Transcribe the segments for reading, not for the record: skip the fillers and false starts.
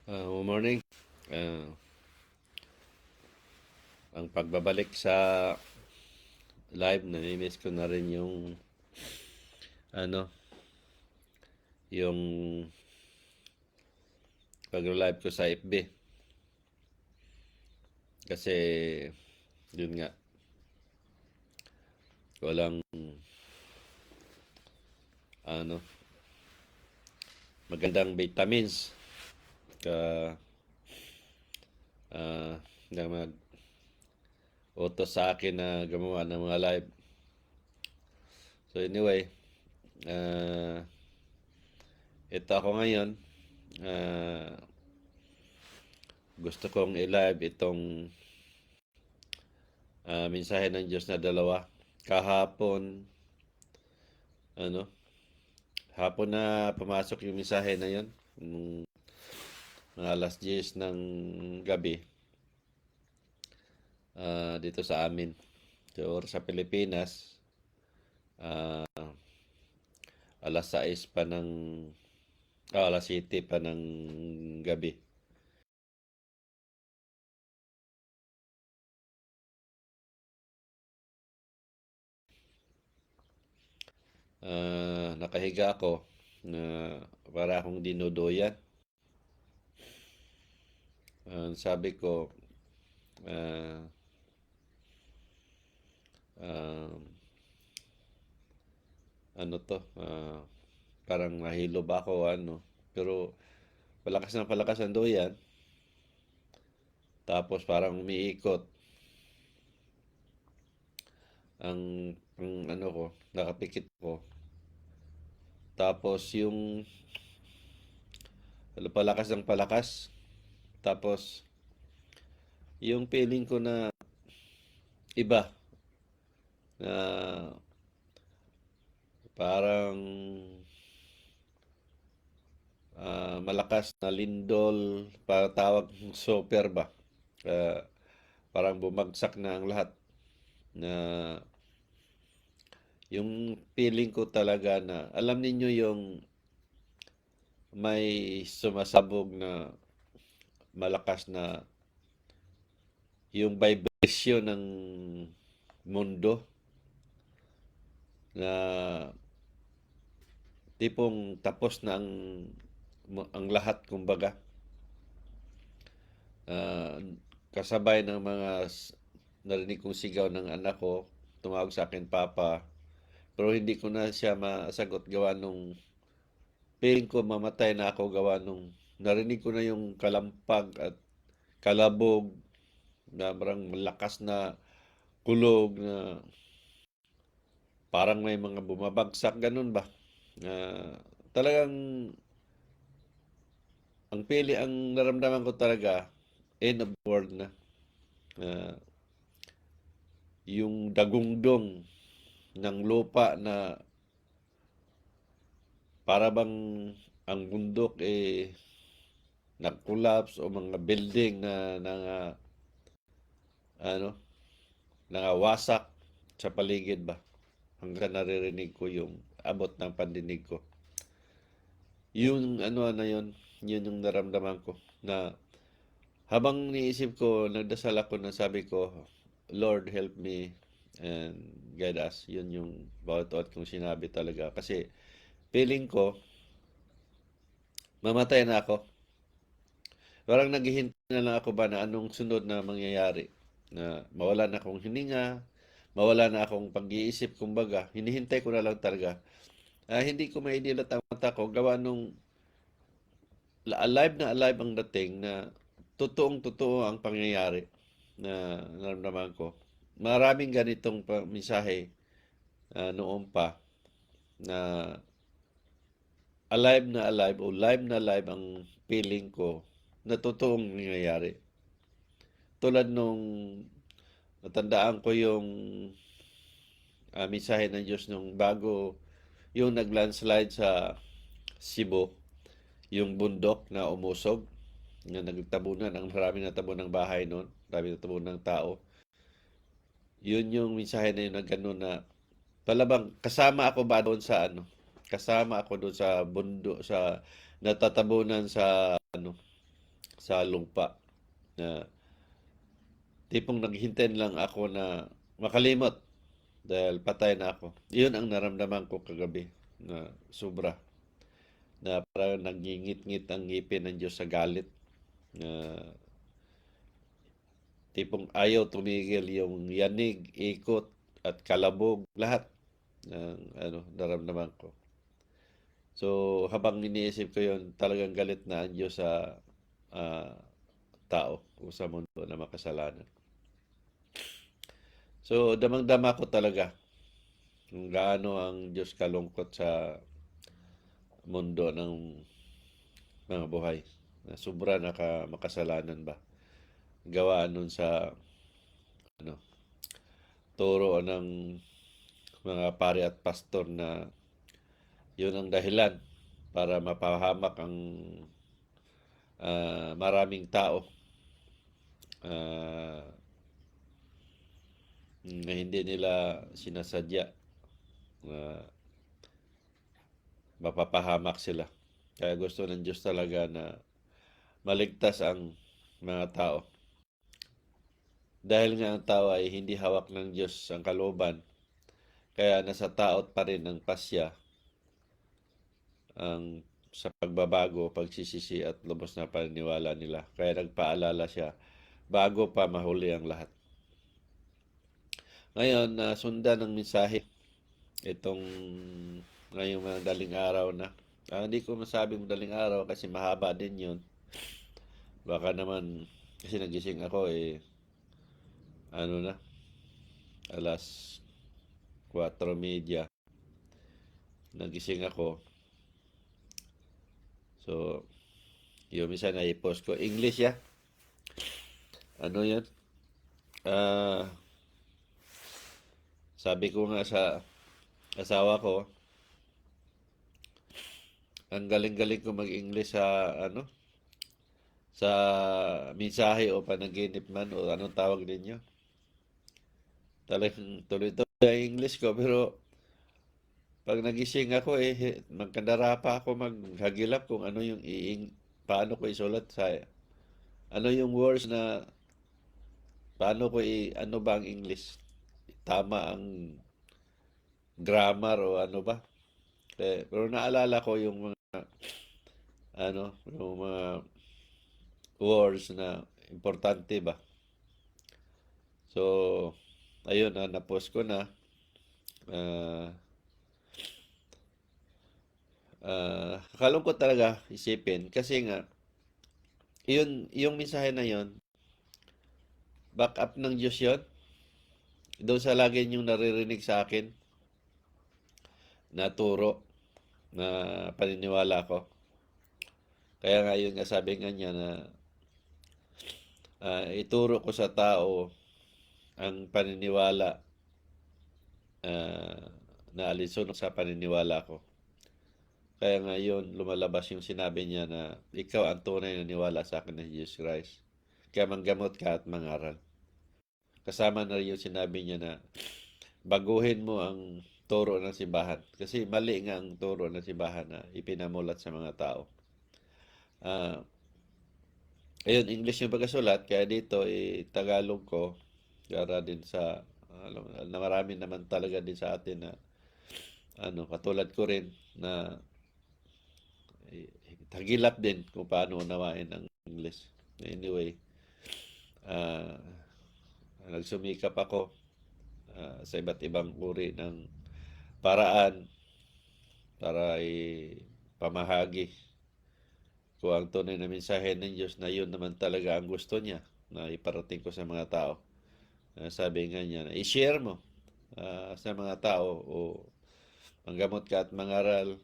Good morning. Ah, ang pagbabalik sa live, nami-miss ko na rin yung ano, yung pag-live ko sa FB. Kasi yun nga, walang ano, magandang vitamins ka na mag-utos sa akin na gumawa ng mga live. So anyway, ah ito ako ngayon. ah Gusto kong i-live itong mensahe ng Diyos na dalawa. Kahapon, ano, hapon na pumasok yung mensahe na yun. Mga alas 10 ng gabi dito sa amin. So, sa Pilipinas, ah, alas 6 pa ng, alas 7 pa ng gabi. Nakahiga ako na para akong dinuduyan. Sabi ko, ah, ah, ano to, parang nahilo ba ako, ano. Pero palakas ang duyan. Tapos parang umiikot ang ano ko, nakapikit ko. Tapos yung palakas ng palakas. Tapos yung feeling ko na iba, na parang malakas na lindol, para tawag super ba. Ah, Parang bumagsak na ang lahat, na yung feeling ko talaga na, alam ninyo yung may sumasabog na malakas na yung vibration ng mundo, na tipong tapos na ang lahat, kumbaga. Ah, Kasabay ng mga narinig kong sigaw ng anak ko, tumawag sa akin, Papa. Pero hindi ko na siya masagot gawa nung feeling ko mamatay na ako, gawa nung narinig ko na yung kalampag at kalabog na parang malakas na kulog, na parang may mga bumabagsak, ganun ba. Talagang ang naramdaman ko talaga, end of the world na. Ah, yung dagungdong ng lupa, na para bang ang bundok nag-collapse, o mga building na ano, nangawasak sa paligid ba. Hanggang naririnig ko yung abot ng pandinig ko. Yung ano na yun yung naramdaman ko, na habang niisip ko, nagdasal ako, na sabi ko, Lord, help me and guide us. Yun yung bawat kong sinabi talaga. Kasi feeling ko, mamatay na ako. Parang naghihintay na lang ako ba na anong sunod na mangyayari. Na mawala na akong hininga, mawala na akong pag-iisip, kumbaga. Hinihintay ko na lang talaga. Hindi ko maidilat ang mata ko, gawa nung alive na alive ang dating, na totoong totoo ang pangyayari na naramdaman ko. Maraming ganitong mensahe noon pa, na alive na alive, o live na live ang feeling ko na totoong nangyayari. Tulad nung natandaan ko yung mensahe ng Diyos nung bago yung nag-landslide sa Cebu, yung bundok na umusog, na nagtabunan, ang maraming natabo ng bahay noon, maraming natabo ng tao. Yun yung mensahe na yun, na gano'n, na palabang kasama ako ba doon sa ano, kasama ako doon sa bundok, sa natatabunan sa ano, sa lupa na tipong naghintay lang ako na makalimot dahil patay na ako. Iyon ang naramdaman ko kagabi na sobra na parang nangingit-ngit ang ngipin ng Diyos sa galit na tipong ayaw tumigil yung yanig, ikot at kalabog lahat ng naramdaman ko. So habang iniisip ko yun, talagang galit na ang Diyos sa ah, tao o sa mundo na makasalanan. So damang-dama ko talaga kung gaano ang Diyos kalungkot sa mundo ng mga buhay. Na sobra makasalanan ba? Gawaan nun sa ano, turo ng mga pari at pastor na yun ang dahilan para mapahamak ang maraming tao ah, na hindi nila sinasadya na mapapahamak sila. Kaya gusto ng Diyos talaga na maligtas ang mga tao. Dahil nga ang tao ay hindi hawak ng Diyos ang kalooban, kaya nasa taot pa rin ang pasya ang sa pagbabago, pagsisisi at lubos na paniniwala nila. Kaya nagpaalala siya bago pa mahuli ang lahat. Ngayon, sundan ng mensahe itong ngayong mga daling araw na. Hindi ko masabing daling araw kasi mahaba din yun. Baka naman, kasi nagising ako na, alas 4:30. Nagising ako. So, yung minsan na i-post ko. English ya. Ano yan? Sabi ko nga sa asawa ko, ang galing-galing ko mag-English sa mensahe o panaginip man o anong tawag ninyo. Talagang tuloy-tuloy ang English ko pero pag nagising ako magkandara pa ako maghagilap kung ano yung paano ko isulat sa ano yung words na paano ko ano ba ang English? Tama ang grammar o ano ba? Pero naalala ko yung yung mga words na importante ba. So, ayun na-post ko na. Kakalungkot talaga isipin kasi nga yung mensahe na yun, back up ng Diyos yun. Doon sa lagi niyong naririnig sa akin na turo na paniniwala ko. Kaya nga yun nga sabi nga niya na ituro ko sa tao ang paniniwala na alinsunod sa paniniwala ko. Kaya nga yun, lumalabas yung sinabi niya na ikaw ang tunay na niwala sa akin ng Jesus Christ. Kaya manggamot ka at mangaral. Kasama na rin yung sinabi niya na baguhin mo ang turo ng simbahan. Kasi mali nga ang turo ng simbahan na ipinamulat sa mga tao. Ayun, English yung pagkasulat, kaya dito Tagalog ko para din sa na marami naman talaga din sa atin na katulad ko rin na tagilap din kung paano unawain ang English. Anyway, nagsumikap ako sa iba't ibang uri ng paraan para pamahagi ko ang tunay na mensahe ng Diyos na yun naman talaga ang gusto niya na iparating ko sa mga tao. Sabi nga niya na i-share mo sa mga tao o manggamot ka at mangaral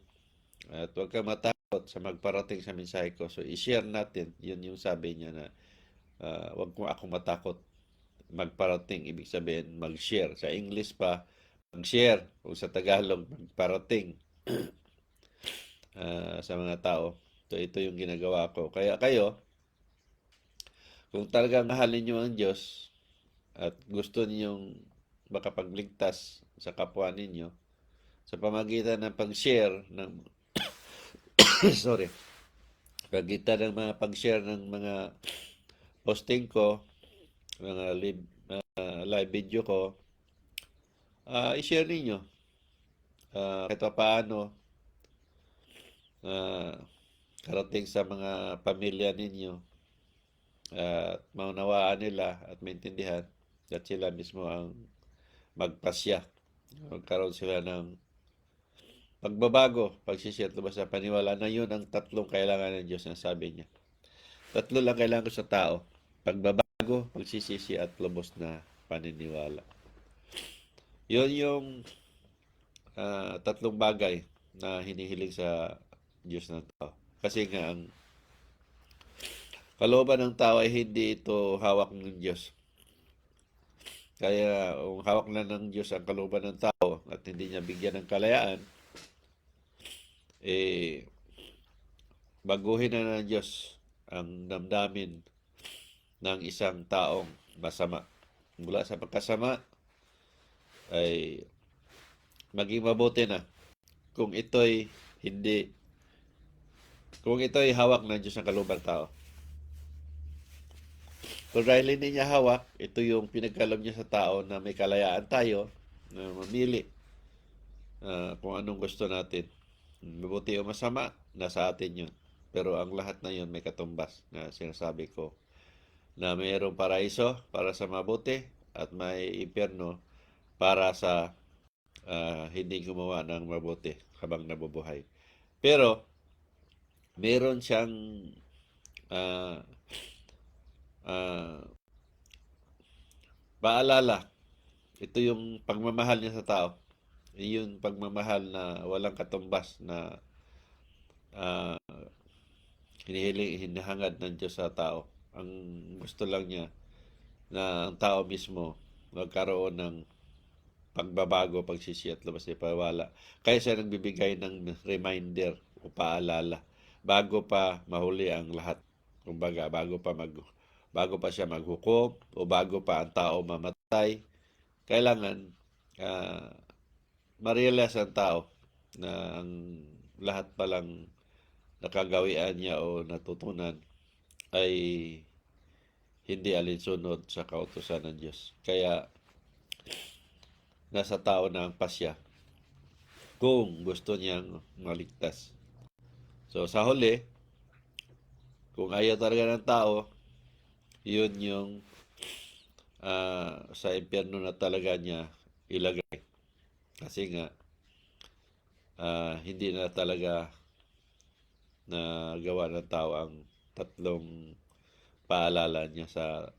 at huwag kang matakot sa magparating sa mensahe ko. So i-share natin. Yun yung sabi niya na huwag mo akong matakot magparating. Ibig sabihin mag-share. Sa English pa, mag-share. O sa Tagalog, magparating sa mga tao. So ito yung ginagawa ko. Kaya kayo, kung talagang mahalin nyo ang Diyos at gusto ninyong makapagligtas sa kapwa ninyo, sa pamagitan ng pag-share ng sorry, pagitan ng mga pag-share ng mga posting ko, mga live video ko, i-share ninyo. Kahit pa paano, ah, karating sa mga pamilya ninyo at maunawaan nila at maintindihan at sila mismo ang magpasya. Magkaroon sila ng pagbabago, pagsisi at lubos sa paniwala na yun ang tatlong kailangan ng Diyos na sabi niya. Tatlo lang kailangan ko sa tao. Pagbabago, pagsisisi at lubos na paniniwala. Yun yung tatlong bagay na hinihiling sa Diyos ng tao. Kasi nga, ang kalooban ng tao ay hindi ito hawak ng Diyos. Kaya kung hawak na ng Diyos ang kalooban ng tao at hindi niya bigyan ng kalayaan, eh, baguhin na ng Diyos ang damdamin ng isang taong masama. Mula sa pagkasama ay maging mabuti na kung ito'y hindi, kung ito'y hawak ng Diyos ang kalooban ng tao. Kung dahil hindi niya hawak, ito yung pinagkaloob niya sa tao na may kalayaan tayo na mamili kung anong gusto natin. Mabuti o masama, nasa atin yun. Pero ang lahat na yun may katumbas na sinasabi ko na mayroong paraiso para sa mabuti at may impyerno para sa hindi gumawa ng mabuti habang nabubuhay. Pero meron siyang uh, paalala. Ito yung pagmamahal niya sa tao. Yung pagmamahal na walang katumbas na hinahangad ng Diyos sa tao. Ang gusto lang niya na ang tao mismo magkaroon ng pagbabago, pagsisi at labas na pawala. Kaya siya nagbibigay ng reminder o paalala bago pa mahuli ang lahat. Kumbaga, bago pa siya maghukom o bago pa ang tao mamatay, kailangan ma-realize ang tao na ang lahat palang nakagawian niya o natutunan ay hindi alinsunod sa kautusan ng Diyos. Kaya nasa tao na ang pasya kung gusto niyang maligtas. So sa huli, kung ayaw talaga ng tao, yun yung sa impyerno na talaga niya ilagay. Kasi nga, hindi na talaga na gawa ng tao ang tatlong paalala niya sa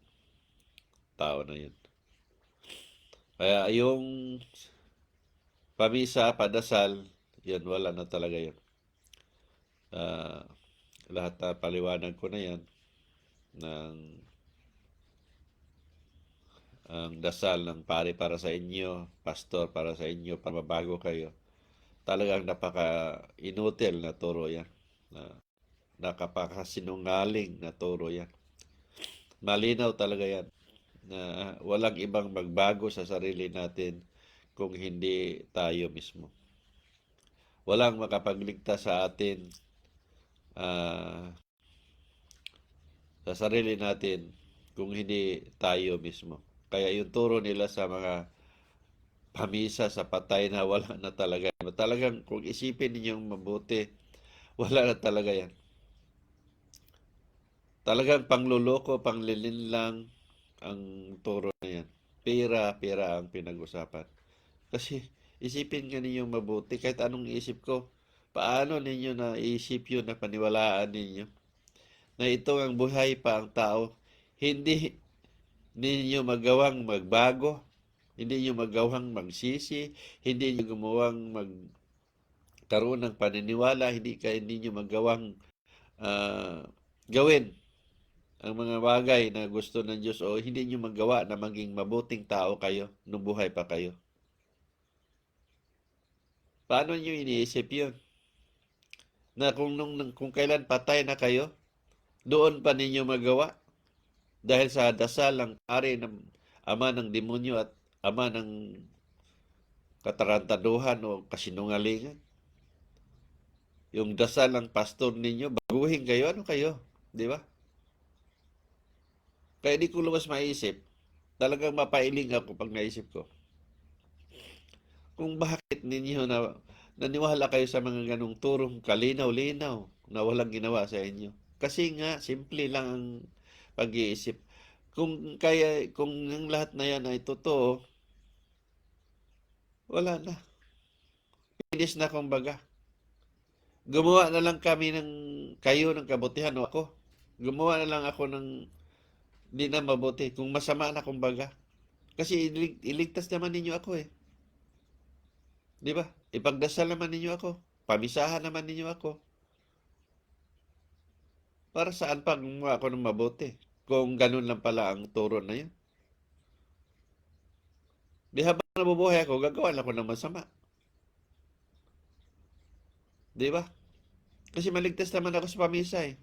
tao na yun. Kaya yung pamisa, padasal, yan wala na talaga yun. Lahat na paliwanag ko na yan ng ang dasal ng pare para sa inyo, pastor para sa inyo, para mabago kayo. Talagang napaka-inutil na turo yan. Nakapakasinungaling na turo yan. Malinaw talaga yan na walang ibang magbago sa sarili natin kung hindi tayo mismo. Walang makapagligtas sa atin sa sarili natin kung hindi tayo mismo. Kaya yung turo nila sa mga pamisa sa patay na wala na talaga. Talagang kung isipin ninyong mabuti, wala na talaga yan. Talagang pangluloko, panglilin lang ang turo na yan. Pera ang pinag-usapan. Kasi isipin nga ninyong mabuti, kahit anong isip ko, paano ninyo na isip yun na paniwalaan ninyo? Na ito ang buhay pa ang tao, hindi ninyo magawang magbago, hindi nyo magawang magsisi, hindi nyo gumawang magkaroon ng paniniwala, hindi nyo magawang gawin ang mga bagay na gusto ng Diyos o hindi nyo magawa na maging mabuting tao kayo nung buhay pa kayo. Paano nyo iniisip yun? Na kung kailan patay na kayo, doon pa ninyo magawa? Dahil sa dasal ng pare ng ama ng demonyo at ama ng katarantaduhan o kasinungalingan. yung dasal ng pastor ninyo, baguhin kayo, ano kayo? Di ba? Kaya di ko lumas maisip. Talagang mapailing ako pag naisip ko. Kung bakit ninyo na naniwala kayo sa mga ganong turong kalinaw-linaw na walang ginawa sa inyo. Kasi nga, simple lang ang pag-iisip. Kung ang lahat na yan ay totoo, wala na. Finish na kumbaga. Gumawa na lang kami kayo ng kabutihan o ako. Gumawa na lang ako ng di na mabuti. Kung masama na kumbaga. Kasi iligtas naman ninyo ako eh. Di ba? Ipagdasal naman ninyo ako. Pamisahan naman ninyo ako. Para saan pa gumawa ako ng mabuti? Kung ganun lang pala ang turo na yun. Di habang nabubuhay ako, gagawa lang ako ng masama. Di ba? Kasi maligtas naman ako sa pamisa eh.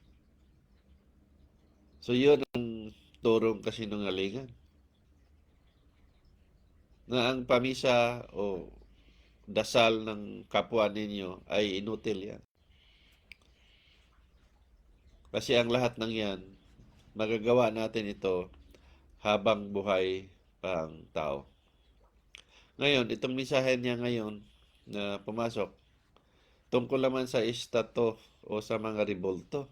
So yun ang turong kasinungalingan. Na ang pamisa o dasal ng kapwa ninyo ay inutil yan. Kasi ang lahat ng yan, magagawa natin ito habang buhay pang tao. Ngayon, itong mensahe niya ngayon na pumasok, tungkol naman sa istato o sa mga rebolto.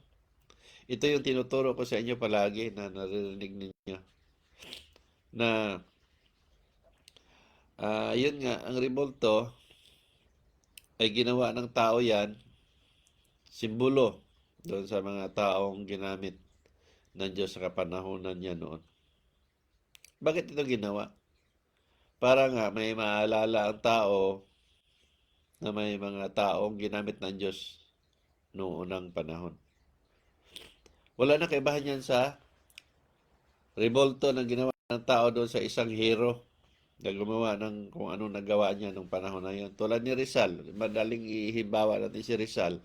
Ito yung tinuturo ko sa inyo palagi na naririnig ninyo. Na, yun nga, ang rebolto ay ginawa ng tao yan, simbolo doon sa mga taong ginamit ng Diyos sa kapanahunan niya noon. Bakit ito ginawa? Para nga may maalala ang tao na may mga taong ginamit ng Diyos noong unang panahon. Wala na kaibahan yan sa revolto na ginawa ng tao doon sa isang hero na gumawa ng kung anong nagawa niya nung panahon na yun. Tulad ni Rizal, madaling ihibawa natin si Rizal.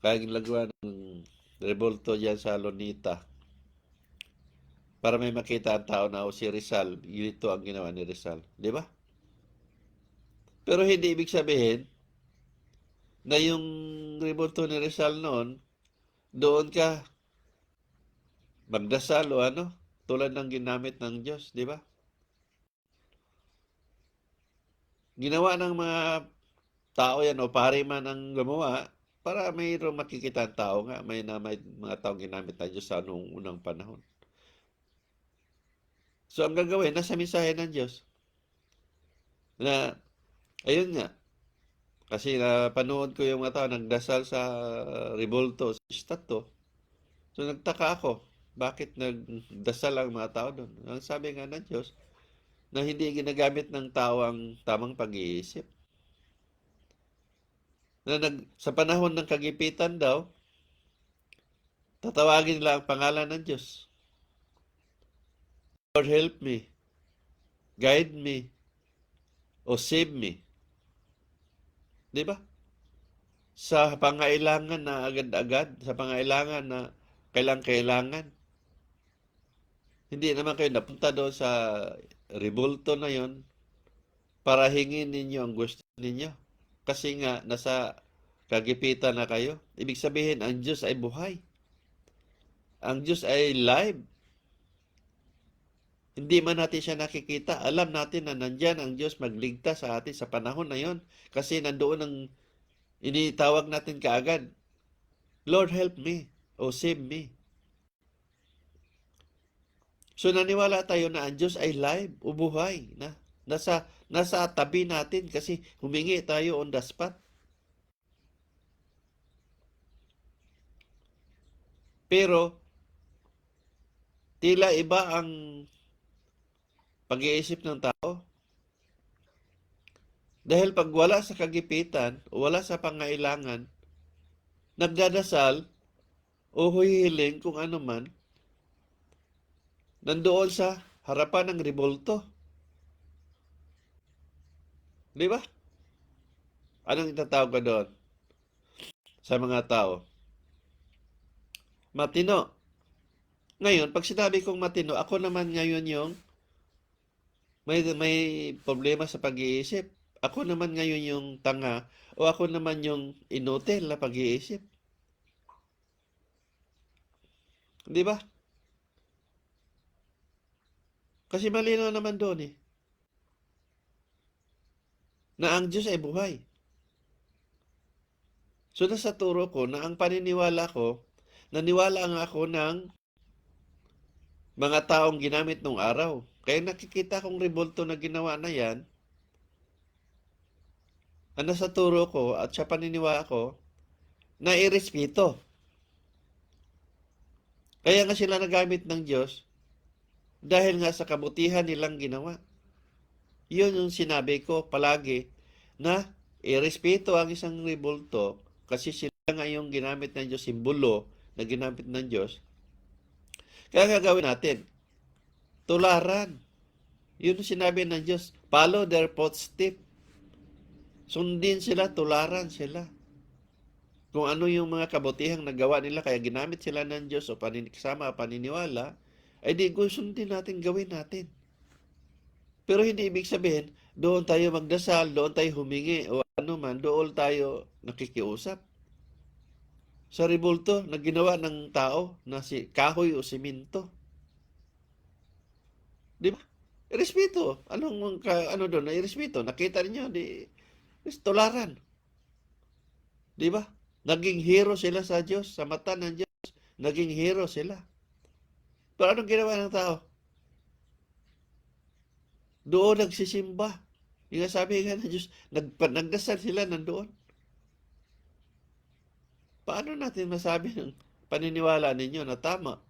Kaya ginagawa ng revolto dyan sa Lonita para may makita ang tao na si Rizal, ito ang ginawa ni Rizal. Di ba? Pero hindi ibig sabihin na yung revolto ni Rizal noon, doon ka magdasal o ano, tulad ng ginamit ng Diyos, di ba? Ginawa ng mga tao yan o pari man ang gumawa para mayroong makikita ang tao nga may mga taong ginamit ng Diyos sa noong unang panahon. So ang gagawin, nasa mensahe ng Diyos na ayun nga, kasi napanood ko yung mga tao nagdasal sa revolto, sa istato. So nagtaka ako, bakit nagdasal ang mga tao doon? Ang sabi nga ng Diyos, na hindi ginagamit ng tao ang tamang pag-iisip. Sa panahon ng kagipitan daw, tatawagin nila ang pangalan ng Diyos. Lord help me, guide me, o save me. Di ba? Sa pangailangan na agad-agad, sa pangailangan na kailangan. Hindi naman kayo napunta doon sa revolto na yon para hingin ninyo ang gusto ninyo. Kasi nga, nasa kagipitan na kayo. Ibig sabihin, ang Diyos ay buhay. Ang Diyos ay live. Hindi man natin siya nakikita. Alam natin na nandyan ang Diyos magligtas sa atin sa panahon na yon. Kasi nandoon ang initawag natin kaagad. Lord help me o save me. So naniwala tayo na ang Diyos ay live o buhay na nasa tabi natin kasi humingi tayo on the spot. Pero tila iba ang pag-iisip ng tao. Dahil pag wala sa kagipitan o wala sa pangailangan, nagdadasal o huhihiling kung ano man, nandoon sa harapan ng rebolto. Di ba? Anong itatawag ka doon sa mga tao? Matino. Ngayon, pag sinabi kong matino, ako naman ngayon yung may problema sa pag-iisip. Ako naman ngayon yung tanga o ako naman yung inutil na pag-iisip. Di ba? Kasi malinaw naman doon eh, na ang Diyos ay buhay. So nasa turo ko na ang paniniwala ko, naniwala nga ako ng mga taong ginamit nung araw. Kaya nakikita kong rebulto na ginawa na yan, ang nasa turo ko at sa paniniwala ko, na irespeto. Kaya nga sila nagamit ng Diyos dahil nga sa kabutihan nilang ginawa. Yun yung sinabi ko palagi na irespeto ang isang rebulto kasi sila nga yung ginamit ng Diyos, simbolo na ginamit ng Diyos. Kaya gagawin natin, tularan. Yun yung sinabi ng Diyos, follow their footsteps. Sundin sila, tularan sila. Kung ano yung mga kabutihang nagawa nila, kaya ginamit sila ng Diyos o kasama paniniwala, ay di sundin natin, gawin natin. Pero hindi ibig sabihin, doon tayo magdasal, doon tayo humingi, o ano man, doon tayo nakikiusap. Sa rebulto na ginawa ng tao na si kahoy o siminto. Di ba? Irespeto. Ano doon na irespeto? Nakita niyo tularan. Di ba? Naging hero sila sa Diyos, sa mata ng Diyos. Naging hero sila. Pero anong ginawa ng tao? Doon nagsisimba. Yung sabi nga ng Diyos, nagdasal sila nandoon. Paano natin masabi ng paniniwala ninyo na tama?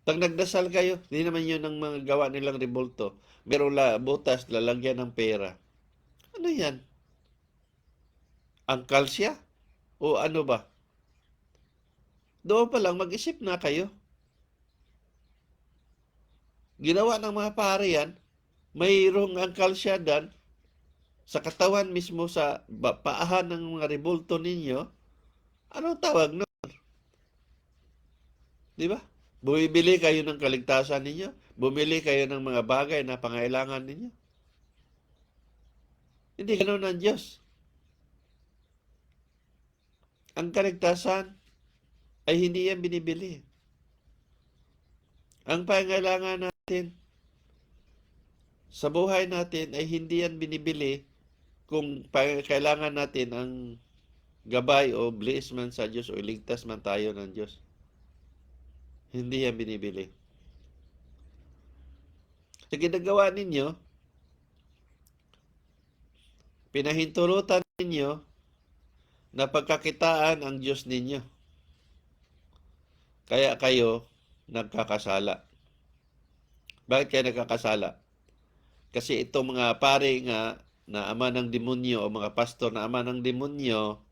Pag nagdasal kayo, hindi naman yun ang mga gawa nilang rebulto. Merong butas, lalagyan ng pera. Ano yan? Angkal siya? O ano ba? Doon pa lang, mag-isip na kayo. Ginawa ng mga pare yan, mayroong angkal siya dan, sa katawan mismo sa paahan ng mga rebulto ninyo. Anong tawag no? Di ba? Bumibili kayo ng kaligtasan ninyo. Bumili kayo ng mga bagay na pangailangan ninyo. Hindi ganoon ang Diyos. Ang kaligtasan ay hindi yan binibili. Ang pangailangan natin sa buhay natin ay hindi yan binibili kung kailangan natin ang gabay o bliss man sa Diyos o iligtas man tayo ng Diyos. Hindi yan binibili. Sa ginagawa ninyo, pinahintulutan ninyo na pagkakitaan ang Diyos ninyo. Kaya kayo nagkakasala. Bakit kayo nagkakasala? Kasi itong mga pare nga na ama ng demonyo o mga pastor na ama ng demonyo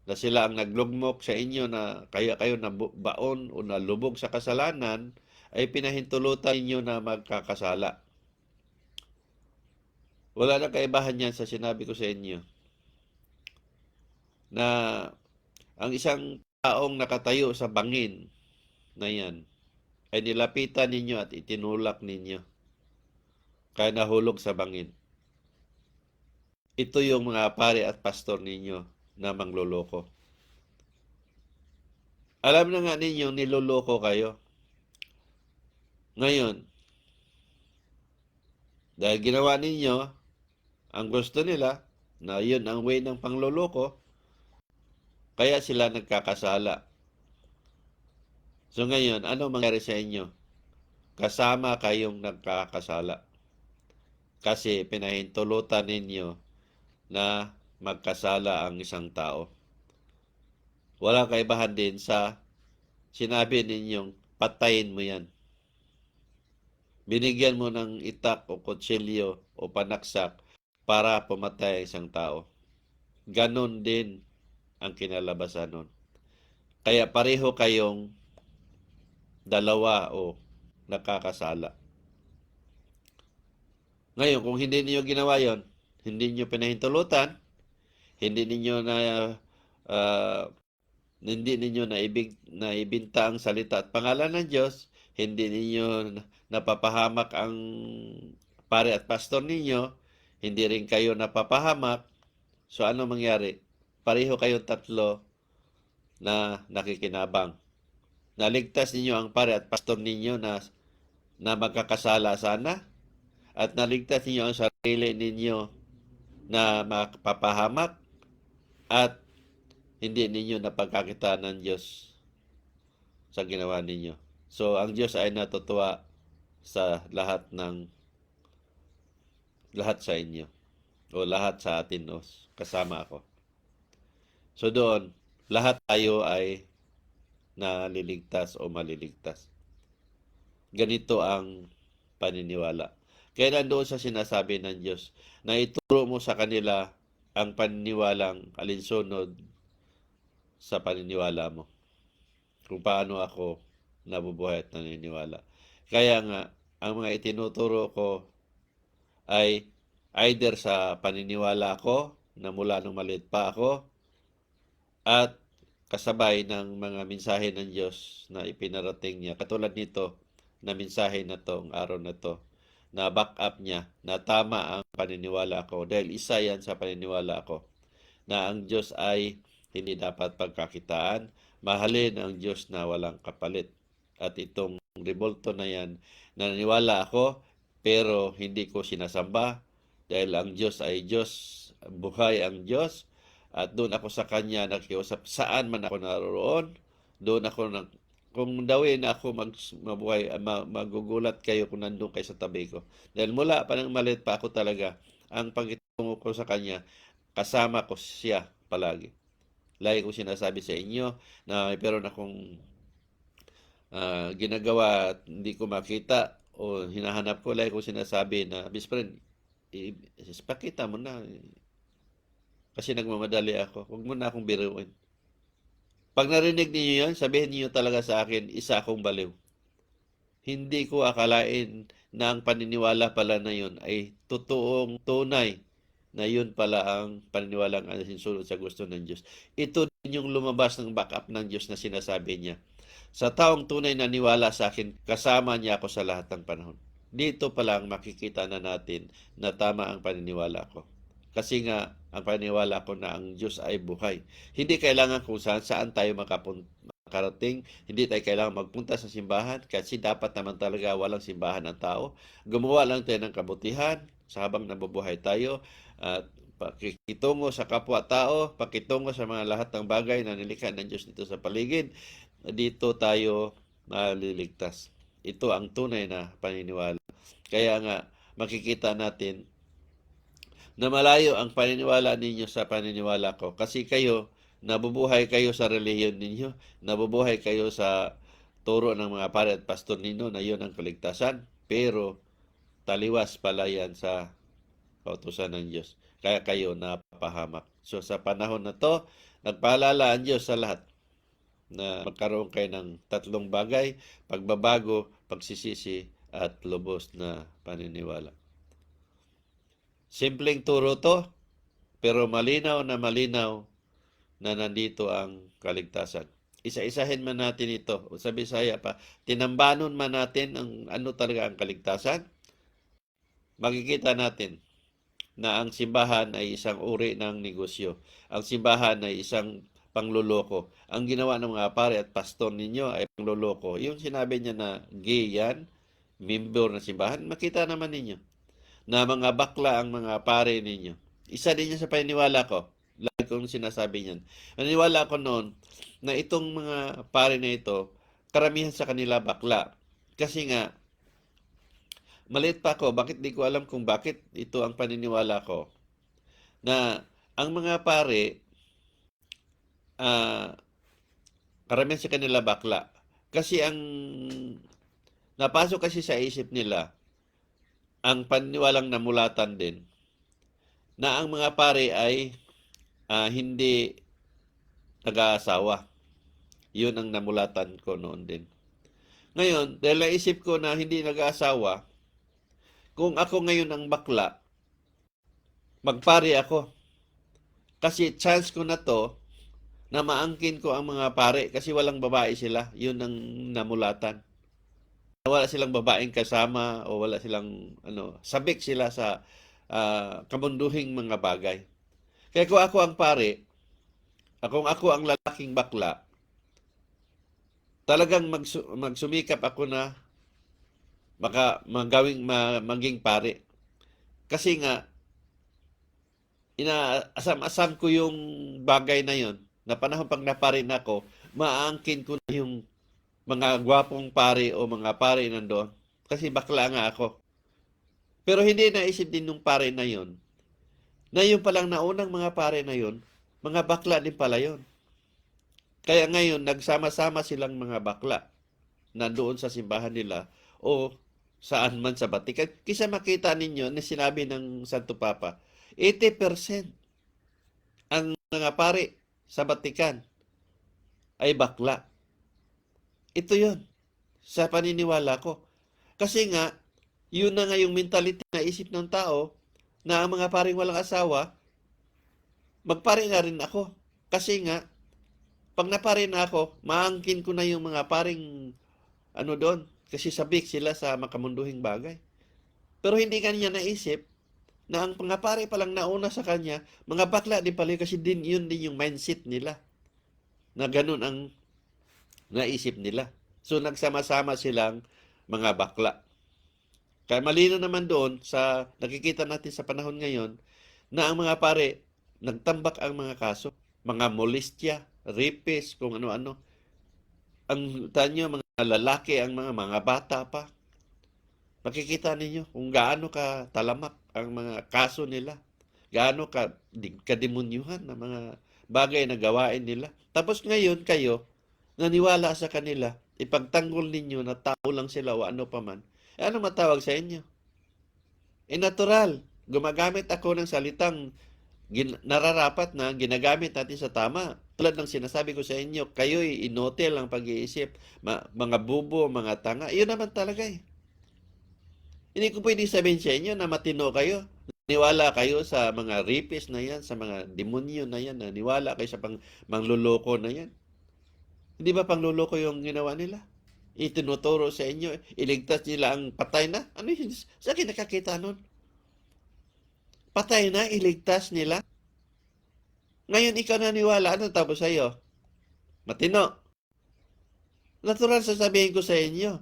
na sila ang naglugmok sa inyo na kaya kayo nabaon o nalubog sa kasalanan ay pinahintulutan ninyo na magkakasala. Wala na kaibahan yan sa sinabi ko sa inyo na ang isang taong nakatayo sa bangin na yan ay nilapitan ninyo at itinulak ninyo kaya nahulog sa bangin. Ito yung mga pare at pastor ninyo na mangloloko. Alam na nga ninyo, niloloko kayo. Ngayon, dahil ginawa ninyo ang gusto nila, na yun ang way ng pangloloko, kaya sila nagkakasala. So ngayon, ano mangyari sa inyo? Kasama kayong nagkakasala. Kasi pinahintulutan ninyo na magkasala ang isang tao. Walang kaibahan din sa sinabi ninyong patayin mo yan. Binigyan mo ng itak o kutsilyo o panaksak para pumatay ang isang tao. Ganon din ang kinalabasan nun. Kaya pareho kayong dalawa o nakakasala. Ngayon, kung hindi niyo ginawa yon, hindi niyo pinahintulutan, hindi niyo naibinta ang salita at pangalan ng Diyos, hindi ninyo napapahamak ang pare at pastor ninyo, hindi rin kayo napapahamak. So ano mangyari? Pareho kayong tatlo na nakikinabang. Naligtas ninyo ang pare at pastor ninyo na magkakasala sana, at naligtas ninyo ang sarili ninyo na mapapahamak, at hindi ninyo napagkakitaan ng Diyos sa ginawa ninyo. So ang Diyos ay natutuwa sa lahat sa inyo, o lahat sa atin, o kasama ako. So doon, lahat tayo ay naliligtas o maliligtas. Ganito ang paniniwala. Kaya nandoon sa sinasabi ng Diyos na ituro mo sa kanila ang paniniwalang alinsunod sa paniniwala mo. Kung paano ako nabubuhay at naniniwala. Kaya nga, ang mga itinuturo ko ay either sa paniniwala ko na mula nung maliit pa ako, at kasabay ng mga mensahe ng Diyos na ipinarating niya. Katulad nito, na mensahe na to, ang araw na to, na back up niya, na tama ang paniniwala ko. Dahil isa yan sa paniniwala ko, na ang Diyos ay hindi dapat pagkakitaan. Mahalin ang Diyos na walang kapalit. At itong revolto na yan, naniniwala ako, pero hindi ko sinasamba. Dahil ang Diyos ay Diyos, buhay ang Diyos. At doon ako sa Kanya nakiusap, saan man ako naroon, doon ako kung dawin ako mabuhay, magugulat kayo kung nandun kayo sa tabi ko. Dahil mula pa nang maliit pa ako talaga, ang pagkitungo ko sa Kanya, kasama ko siya palagi. Lagi ko sinasabi sa inyo na meron akong ginagawa at hindi ko makita o hinahanap ko. Lagi ko sinasabi na, best friend, pakita mo na. Kasi nagmamadali ako. Huwag mo na akong biruin. Pag narinig niyo yun, sabihin niyo talaga sa akin, isa akong baliw. Hindi ko akalain na ang paniniwala pala na yun ay totoong tunay na yun pala ang paniniwalang alinsunod sa gusto ng Diyos. Ito din yung lumabas ng backup ng Diyos na sinasabi niya. Sa taong tunay na niwala sa akin, kasama niya ako sa lahat ng panahon. Dito pa lang makikita na natin na tama ang paniniwala ko. Kasi nga, ang paniniwala ko na ang Diyos ay buhay. Hindi kailangan kung saan tayo makarating. Hindi tayo kailangan magpunta sa simbahan kasi dapat naman talaga walang simbahan ang tao. Gumawa lang tayo ng kabutihan sa habang nabubuhay tayo, at pakikitungo sa kapwa-tao, pakitungo sa mga lahat ng bagay na nilikha ng Diyos dito sa paligid. Dito tayo maliligtas. Ito ang tunay na paniniwala. Kaya nga, makikita natin na malayo ang paniniwala ninyo sa paniniwala ko. Kasi kayo, nabubuhay kayo sa relihiyon ninyo, nabubuhay kayo sa turo ng mga pare at pastor ninyo na yun ang kaligtasan, pero taliwas pala yan sa kautusan ng Diyos. Kaya kayo napahamak. So sa panahon na to, nagpaalala ang Diyos sa lahat na magkaroon kayo ng tatlong bagay: pagbabago, pagsisisi, at lubos na paniniwala. Simpleng turo to, pero malinaw na nandito ang kaligtasan. Isa-isahin man natin ito. O sa Bisaya pa, tinambanon man natin ang ano talaga ang kaligtasan. Makikita natin na ang simbahan ay isang uri ng negosyo. Ang simbahan ay isang pangluloko. Ang ginawa ng mga pare at pastor ninyo ay pangluloko. Yung sinabi niya na gay yan, member ng simbahan, makita naman ninyo na mga bakla ang mga pare ninyo. Isa din yan sa paniniwala ko. Lagi kong sinasabi niyan. Naniniwala ko noon na itong mga pare na ito, karamihan sa kanila bakla. Kasi nga, maliit pa ako, bakit di ko alam kung bakit ito ang paniniwala ko, na ang mga pare, karamihan sa kanila bakla. Kasi ang napasok kasi sa isip nila, ang paniniwalang namulatan din, na ang mga pare ay hindi nag-aasawa. Yun ang namulatan ko noon din. Ngayon, dahil naisip ko na hindi nag-aasawa, kung ako ngayon ang bakla, magpare ako. Kasi chance ko na to na maangkin ko ang mga pare kasi walang babae sila. Yun ang namulatan. Wala silang babaeng kasama o wala silang sabik sila sa kamunduhing mga bagay. Kaya kung ako ang pare, kung ako ang lalaking bakla, talagang magsumikap ako na maging pare. Kasi nga, inaasam-asam ko yung bagay na yon na panahon pag napare na ako, maangkin ko na yung mga gwapong pare o mga pare nandoon. Kasi bakla nga ako. Pero hindi naisip din nung pare na yon na yung palang naunang mga pare na yon, mga bakla din pala yon. Kaya ngayon, nagsama-sama silang mga bakla nandoon sa simbahan nila o saan man sa Vatican. Kisa makita ninyo na sinabi ng Santo Papa, 80% ang mga pare sa Vatican ay bakla. Ito yon sa paniniwala ko. Kasi nga, yun na nga yung mentality na isip ng tao na ang mga paring walang asawa, magpare na rin ako. Kasi nga, pag napare na ako, maangkin ko na yung mga paring doon. Kasi sabik sila sa makamunduhing bagay. Pero hindi kanya naisip na ang mga pare palang nauna sa kanya, mga bakla din pala kasi yun din yung mindset nila. Na ganun ang naisip nila. So nagsama-sama silang mga bakla. Kaya malino naman doon sa nakikita natin sa panahon ngayon na ang mga pare nagtambak ang mga kaso, mga molestya, rapist, kung ano-ano. Ang tanyo, mga lalaki, ang mga bata pa. Makikita ninyo kung gaano ka talamak ang mga kaso nila. Gaano ka kademunyuhan ng mga bagay na gawain nila. Tapos ngayon kayo, naniwala sa kanila, ipagtanggol ninyo na tao lang sila o ano pa man. Ano matawag sa inyo? Natural. Gumagamit ako ng salitang nararapat na ginagamit natin sa tama. Tulad ng sinasabi ko sa inyo, kayo'y inotel ang pag-iisip, mga bubo, mga tanga. Iyon naman talaga eh. Hindi ko pwede sabihin sa inyo na matino kayo. Niwala kayo sa mga rapist na yan, sa mga demonyo na yan, niwala kayo sa mangluloko na yan. Hindi ba pangluloko yung ginawa nila? Itinuturo sa inyo, iligtas nila ang patay na? Ano yun? Sa akin nakakita nun? Patay na, iligtas nila? Ngayon ikaw naniwala, ano tapos sa'yo? Matino. Natural sasabihin ko sa inyo.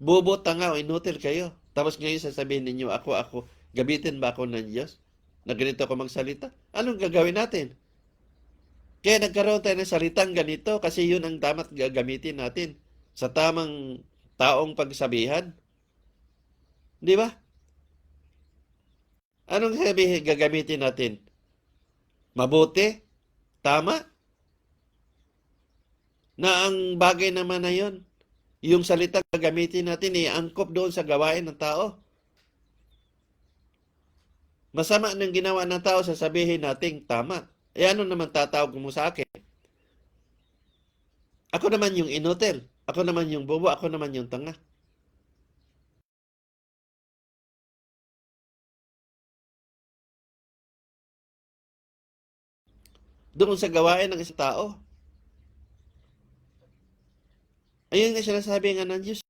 Bobo, tanga o inutil kayo. Tapos ngayon sasabihin ninyo, ako, gamitin ba ako ng Diyos? Na ganito ako magsalita? Anong gagawin natin? Kaya nagkaroon tayo ng salitang ganito kasi yun ang dapat gagamitin natin sa tamang taong pagsabihan. Di ba? Anong sabihin gagamitin natin? Mabuti? Tama? Na ang bagay naman na yun, yung salita gagamitin natin, angkop doon sa gawain ng tao. Masama ng ginawa ng tao, sasabihin natin tama. Ano naman tatawag mo sa akin? Ako naman yung inutil. Ako naman yung bobo. Ako naman yung tanga. Doon sa gawain ng isang tao. Ayun nga sinasabi nga ng Diyos.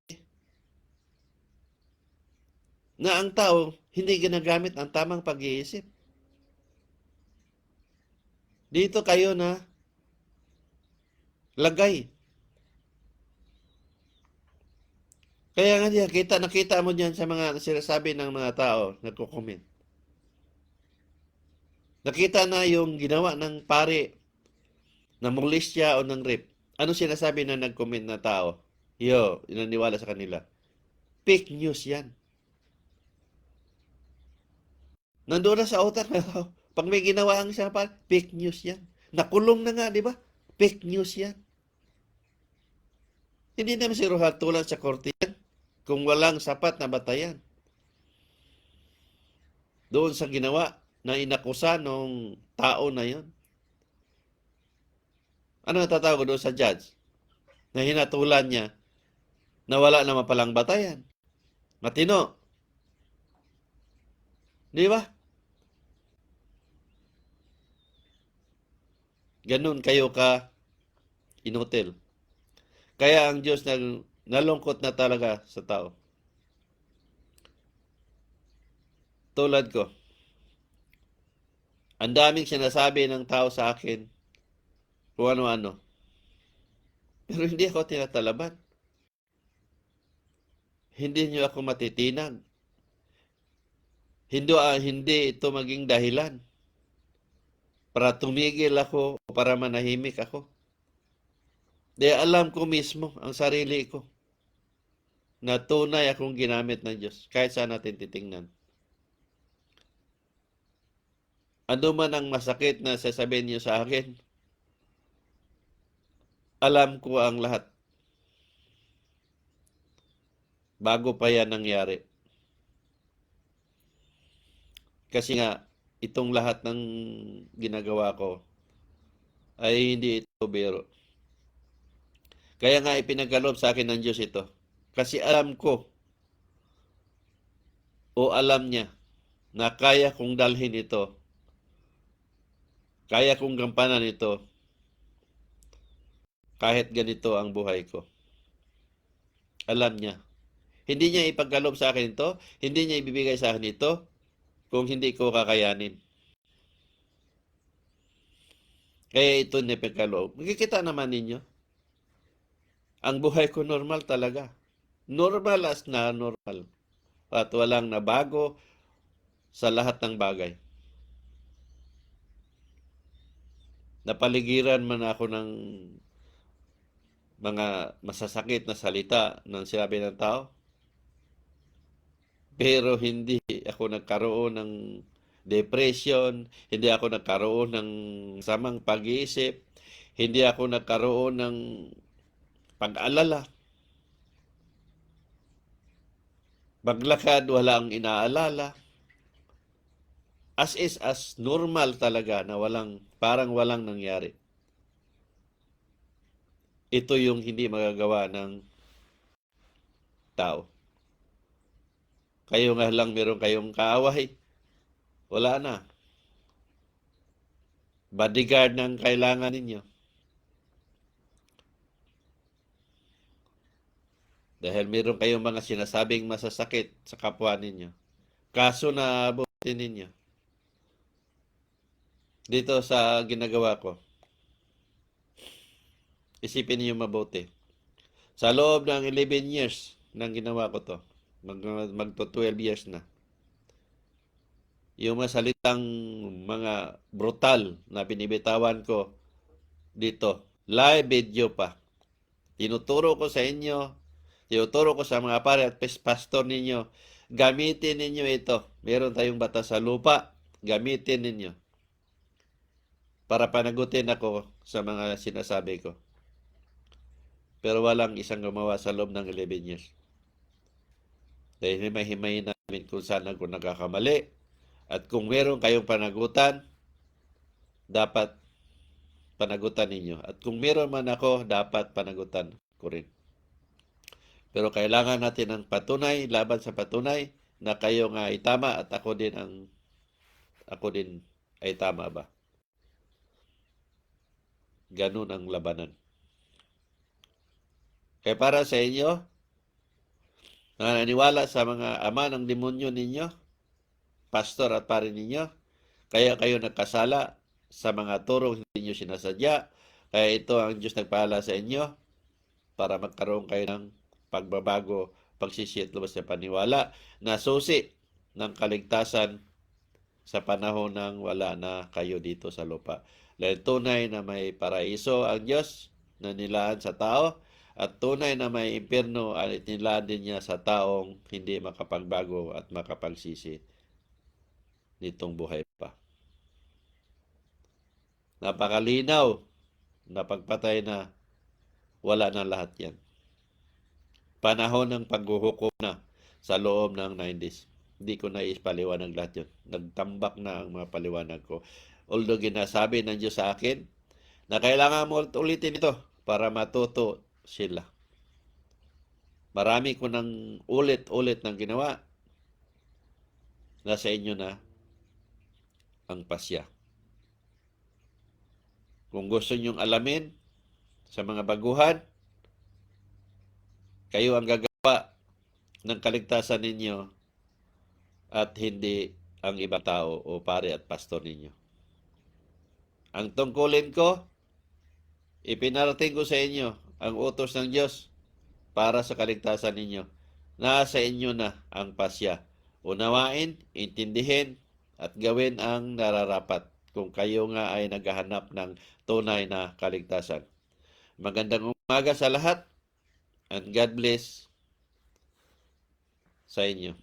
Na ang tao, hindi ginagamit ang tamang pag-iisip. Dito kayo na lagay. Kaya nga nakita mo diyan sa mga sinasabi ng mga tao, nagko-comment. Nakita na yung ginawa ng pare na molestya o ng rape. Ano sinasabi na nag-comment na tao? Inaniwala sa kanila. Fake news yan. Nandoon na sa utak na pag may ginawa ang isang pare, fake news yan. Nakulong na nga, di ba? Fake news yan. Hindi naman siguro hatulan sa korte yan kung walang sapat na batayan. Doon sa ginawa na inakusa ng tao na yon. Ano tatawag doon sa judge? Na hinatulan niya na wala naman palang batayan. Matino. Di ba? Ganun kayo ka inutil. Kaya ang Diyos nalungkot na talaga sa tao. Tulad ko, ang daming sinasabi ng tao sa akin kung ano-ano. Pero hindi ako tinatalaban. Hindi niyo ako matitinag. Hindi ito maging dahilan para tumigil ako o para manahimik ako. Dahil alam ko mismo ang sarili ko na tunay akong ginamit ng Diyos kahit saan natin titingnan. Ano man ang masakit na sasabihin niyo sa akin, alam ko ang lahat bago pa yan nangyari. Kasi nga, itong lahat ng ginagawa ko ay hindi ito biro. Kaya nga ipinagkaloob sa akin ng Diyos ito. Kasi alam ko o alam niya na kaya kong dalhin ito. Kaya kong gampanan ito kahit ganito ang buhay ko. Alam niya. Hindi niya ipagkaloob sa akin ito. Hindi niya ibibigay sa akin ito kung hindi ko kakayanin. Kaya ito nipagkaloob. Makikita naman ninyo. Ang buhay ko normal talaga. Normal as na normal. At walang nabago sa lahat ng bagay. Napaligiran man ako ng mga masasakit na salita ng sinabi ng tao. Pero hindi ako nagkaroon ng depression, hindi ako nagkaroon ng samang pag-iisip, hindi ako nagkaroon ng pag-alala. Maglakad, wala ang inaalala. As is, as normal talaga na parang walang nangyari. Ito yung hindi magagawa ng tao. Kayo nga lang meron kayong kaaway. Wala na. Bodyguard ng kailangan ninyo. Dahil meron kayong mga sinasabing masasakit sa kapwa ninyo. Kaso na abutin ninyo. Dito sa ginagawa ko, isipin niyo mabuti. Sa loob ng 11 years nang ginawa ko to, magto 12 years na. Yung mga salitang mga brutal na binibitawan ko dito, live video pa. Tinuturo ko sa inyo, tinuturo ko sa mga pare at pastor ninyo, gamitin ninyo ito. Meron tayong batas sa lupa, gamitin ninyo. Para panagutin ako sa mga sinasabi ko. Pero walang isang gumawa sa loob ng 11 years. Dahil himay-himayin namin kung saan ako nagkakamali. At kung meron kayong panagutan, dapat panagutan ninyo. At kung meron man ako, dapat panagutan ko rin. Pero kailangan natin ng patunay, laban sa patunay, na kayo nga ay tama at ako din ay tama ba. Ganun ang labanan. Kaya para sa inyo, na naniwala sa mga ama ng demonyo ninyo, pastor at pare ninyo, kaya kayo nagkasala sa mga turong hindi nyo sinasadya, kaya ito ang Diyos nagpahala sa inyo para magkaroon kayo ng pagbabago, pagsisi at lubos na paniwala na susi ng kaligtasan sa panahon ng wala na kayo dito sa lupa. Dahil tunay na may paraiso ang Diyos na nilaan sa tao at tunay na may impyerno at nilaan din niya sa taong hindi makapagbago at makapagsisi nitong buhay pa. Napakalinaw na pagpatay na wala na lahat yan. Panahon ng paghuhukom na sa loob ng 90s. Hindi ko na ispaliwanag lahat yun. Nagtambak na ang mga paliwanag ko. Although ginasabi ng Diyos sa akin na kailangan mo ulitin ito para matuto sila. Marami ko nang ulit-ulit ng ginawa. Nasa inyo na ang pasya. Kung gusto nyong alamin sa mga baguhan, kayo ang gagawa ng kaligtasan ninyo at hindi ang ibang tao o pare at pastor ninyo. Ang tungkulin ko, ipinarating ko sa inyo ang utos ng Diyos para sa kaligtasan ninyo. Nasa inyo na ang pasya. Unawain, intindihin, at gawin ang nararapat kung kayo nga ay naghahanap ng tunay na kaligtasan. Magandang umaga sa lahat and God bless sa inyo.